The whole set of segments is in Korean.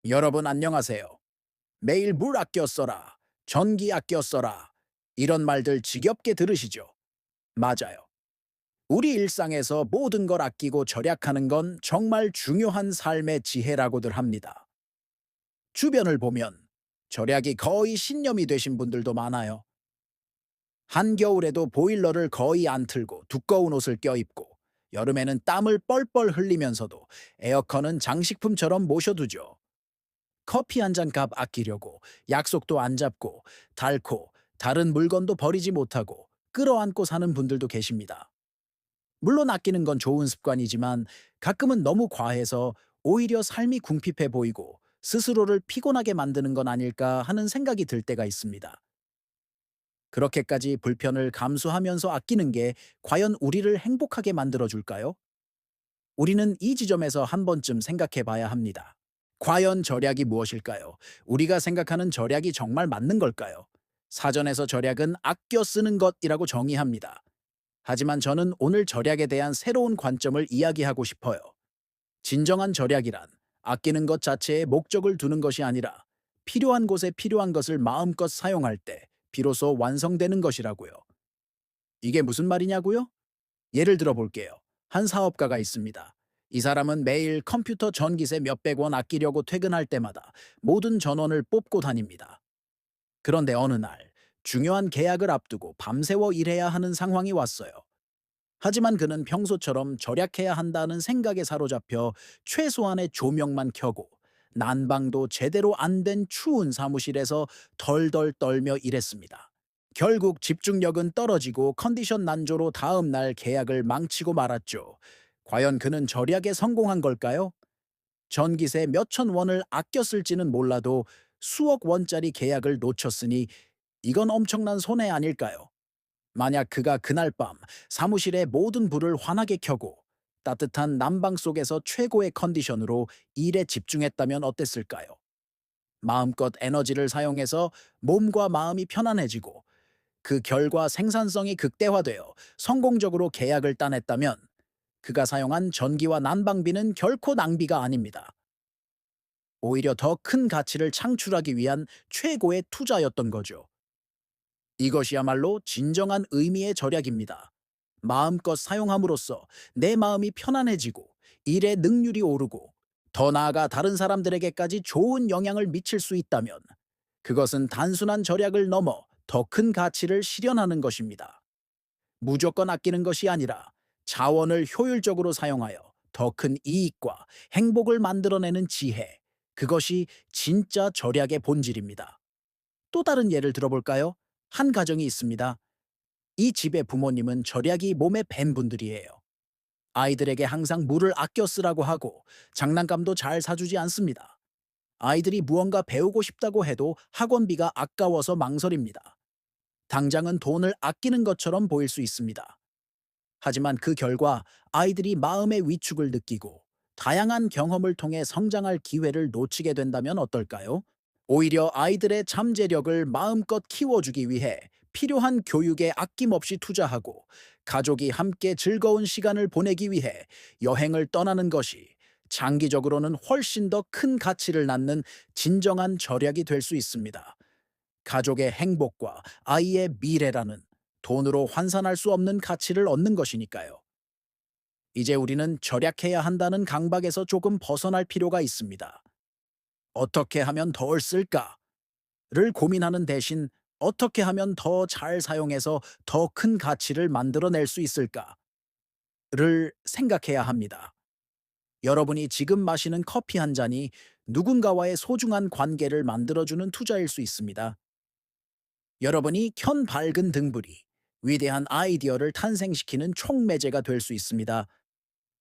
여러분 안녕하세요. 매일 물 아껴 써라, 전기 아껴 써라, 이런 말들 지겹게 들으시죠? 맞아요. 우리 일상에서 모든 걸 아끼고 절약하는 건 정말 중요한 삶의 지혜라고들 합니다. 주변을 보면 절약이 거의 신념이 되신 분들도 많아요. 한겨울에도 보일러를 거의 안 틀고 두꺼운 옷을 껴입고 여름에는 땀을 뻘뻘 흘리면서도 에어컨은 장식품처럼 모셔두죠. 커피 한 잔 값 아끼려고 약속도 안 잡고 닳고 다른 물건도 버리지 못하고 끌어안고 사는 분들도 계십니다. 물론 아끼는 건 좋은 습관이지만 가끔은 너무 과해서 오히려 삶이 궁핍해 보이고 스스로를 피곤하게 만드는 건 아닐까 하는 생각이 들 때가 있습니다. 그렇게까지 불편을 감수하면서 아끼는 게 과연 우리를 행복하게 만들어 줄까요? 우리는 이 지점에서 한 번쯤 생각해 봐야 합니다. 과연 절약이 무엇일까요? 우리가 생각하는 절약이 정말 맞는 걸까요? 사전에서 절약은 아껴 쓰는 것이라고 정의합니다. 하지만 저는 오늘 절약에 대한 새로운 관점을 이야기하고 싶어요. 진정한 절약이란 아끼는 것 자체에 목적을 두는 것이 아니라 필요한 곳에 필요한 것을 마음껏 사용할 때 비로소 완성되는 것이라고요. 이게 무슨 말이냐고요? 예를 들어 볼게요. 한 사업가가 있습니다. 이 사람은 매일 컴퓨터 전기세 몇백 원 아끼려고 퇴근할 때마다 모든 전원을 뽑고 다닙니다. 그런데 어느 날 중요한 계약을 앞두고 밤새워 일해야 하는 상황이 왔어요. 하지만 그는 평소처럼 절약해야 한다는 생각에 사로잡혀 최소한의 조명만 켜고 난방도 제대로 안 된 추운 사무실에서 덜덜 떨며 일했습니다. 결국 집중력은 떨어지고 컨디션 난조로 다음 날 계약을 망치고 말았죠. 과연 그는 절약에 성공한 걸까요? 전기세 몇천 원을 아꼈을지는 몰라도 수억 원짜리 계약을 놓쳤으니 이건 엄청난 손해 아닐까요? 만약 그가 그날 밤 사무실의 모든 불을 환하게 켜고 따뜻한 난방 속에서 최고의 컨디션으로 일에 집중했다면 어땠을까요? 마음껏 에너지를 사용해서 몸과 마음이 편안해지고 그 결과 생산성이 극대화되어 성공적으로 계약을 따냈다면 그가 사용한 전기와 난방비는 결코 낭비가 아닙니다. 오히려 더 큰 가치를 창출하기 위한 최고의 투자였던 거죠. 이것이야말로 진정한 의미의 절약입니다. 마음껏 사용함으로써 내 마음이 편안해지고 일의 능률이 오르고 더 나아가 다른 사람들에게까지 좋은 영향을 미칠 수 있다면 그것은 단순한 절약을 넘어 더 큰 가치를 실현하는 것입니다. 무조건 아끼는 것이 아니라 자원을 효율적으로 사용하여 더 큰 이익과 행복을 만들어내는 지혜. 그것이 진짜 절약의 본질입니다. 또 다른 예를 들어볼까요? 한 가정이 있습니다. 이 집의 부모님은 절약이 몸에 밴 분들이에요. 아이들에게 항상 물을 아껴 쓰라고 하고 장난감도 잘 사주지 않습니다. 아이들이 무언가 배우고 싶다고 해도 학원비가 아까워서 망설입니다. 당장은 돈을 아끼는 것처럼 보일 수 있습니다. 하지만 그 결과 아이들이 마음의 위축을 느끼고 다양한 경험을 통해 성장할 기회를 놓치게 된다면 어떨까요? 오히려 아이들의 잠재력을 마음껏 키워주기 위해 필요한 교육에 아낌없이 투자하고 가족이 함께 즐거운 시간을 보내기 위해 여행을 떠나는 것이 장기적으로는 훨씬 더 큰 가치를 낳는 진정한 절약이 될 수 있습니다. 가족의 행복과 아이의 미래라는 돈으로 환산할 수 없는 가치를 얻는 것이니까요. 이제 우리는 절약해야 한다는 강박에서 조금 벗어날 필요가 있습니다. 어떻게 하면 덜 쓸까? 를 고민하는 대신 어떻게 하면 더 잘 사용해서 더 큰 가치를 만들어낼 수 있을까? 를 생각해야 합니다. 여러분이 지금 마시는 커피 한 잔이 누군가와의 소중한 관계를 만들어주는 투자일 수 있습니다. 여러분이 켠 밝은 등불이 위대한 아이디어를 탄생시키는 촉매제가 될 수 있습니다.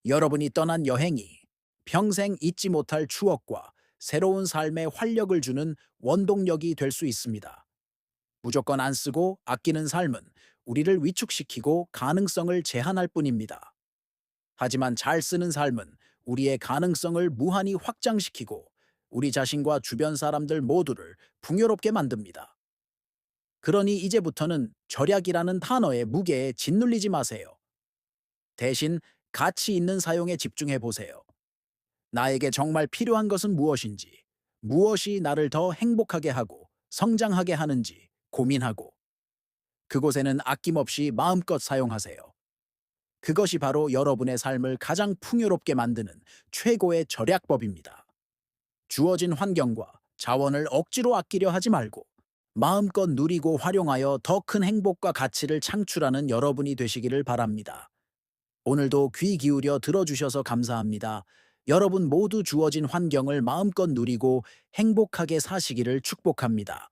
여러분이 떠난 여행이 평생 잊지 못할 추억과 새로운 삶에 활력을 주는 원동력이 될 수 있습니다. 무조건 안 쓰고 아끼는 삶은 우리를 위축시키고 가능성을 제한할 뿐입니다. 하지만 잘 쓰는 삶은 우리의 가능성을 무한히 확장시키고 우리 자신과 주변 사람들 모두를 풍요롭게 만듭니다. 그러니 이제부터는 절약이라는 단어의 무게에 짓눌리지 마세요. 대신 가치 있는 사용에 집중해 보세요. 나에게 정말 필요한 것은 무엇인지, 무엇이 나를 더 행복하게 하고 성장하게 하는지 고민하고 그곳에는 아낌없이 마음껏 사용하세요. 그것이 바로 여러분의 삶을 가장 풍요롭게 만드는 최고의 절약법입니다. 주어진 환경과 자원을 억지로 아끼려 하지 말고 마음껏 누리고 활용하여 더 큰 행복과 가치를 창출하는 여러분이 되시기를 바랍니다. 오늘도 귀 기울여 들어주셔서 감사합니다. 여러분 모두 주어진 환경을 마음껏 누리고 행복하게 사시기를 축복합니다.